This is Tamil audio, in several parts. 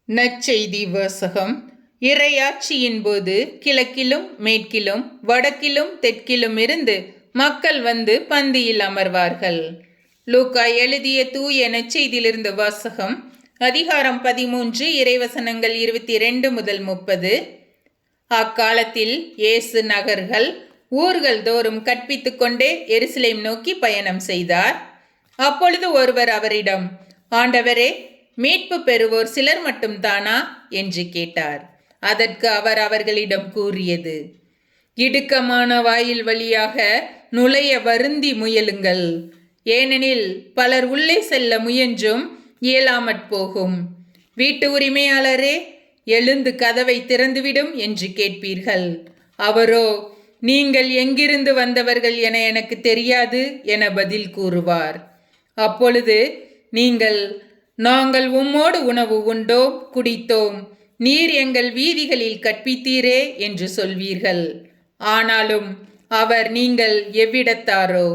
நற்செய்தி வாசகம். இறையாட்சியின் போது கிழக்கிலும் மேற்கிலும் வடக்கிலும் தெற்கிலும் இருந்து மக்கள் வந்து பந்தியில் அமர்வார்கள். லூக்கா எழுதிய தூய நற்செய்தியிலிருந்து வாசகம். அதிகாரம் 13, இறைவசனங்கள் 22 முதல் 30. அக்காலத்தில் இயேசு நகர்கள் ஊர்கள் தோறும் கற்பித்துக் கொண்டே எருசலேம் நோக்கி பயணம் செய்தார். அப்பொழுது ஒருவர் அவரிடம், ஆண்டவரே, மீட்பு பெறுவோர் சிலர் மட்டும் தானா என்று கேட்டார். அதற்கு அவர் அவர்களிடம் கூறியது, இடுக்கமான வாயில் வழியாக நுழைய வருந்தி முயலுங்கள். ஏனெனில் பலர் உள்ளே செல்ல முயன்றும் இயலாமற் போகும். வீட்டு உரிமையாளரே, எழுந்து கதவை திறந்துவிடும் என்று கேட்பீர்கள். அவரோ, நீங்கள் எங்கிருந்து வந்தவர்கள் என எனக்கு தெரியாது என பதில் கூறுவார். அப்பொழுது நீங்கள், நாங்கள் உம்மோடு உணவு உண்டோம், குடித்தோம், நீர் எங்கள் வீதிகளில் கற்பித்தீரே என்று சொல்வீர்கள். ஆனாலும் அவர், நீங்கள் எவ்விடத்தாரோ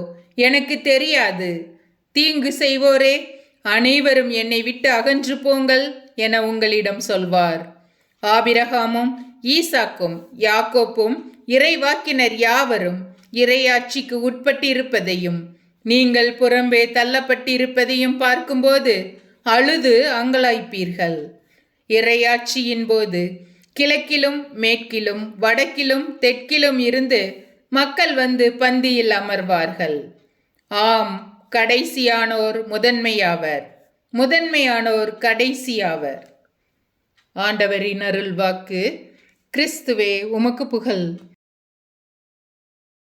எனக்கு தெரியாது, தீங்கு செய்வோரே, அனைவரும் என்னை விட்டு அகன்று போங்கள் என உங்களிடம் சொல்வார். ஆபிரகாமும் ஈசாக்கும் யாக்கோப்பும் இறைவாக்கினர் யாவரும் இறையாட்சிக்கு உட்பட்டிருப்பதையும் நீங்கள் புறம்பே தள்ளப்பட்டிருப்பதையும் பார்க்கும்போது அழுது அங்கலாய்ப்பீர்கள். இறையாட்சியின் போது கிழக்கிலும் மேற்கிலும் வடக்கிலும் தெற்கிலும் இருந்து மக்கள் வந்து பந்தியில் அமர்வார்கள். ஆம், கடைசியானோர் முதன்மையாவர், முதன்மையானோர் கடைசியாவர். ஆண்டவரின் அருள்வாக்கு. கிறிஸ்துவே, உமக்கு புகழ்.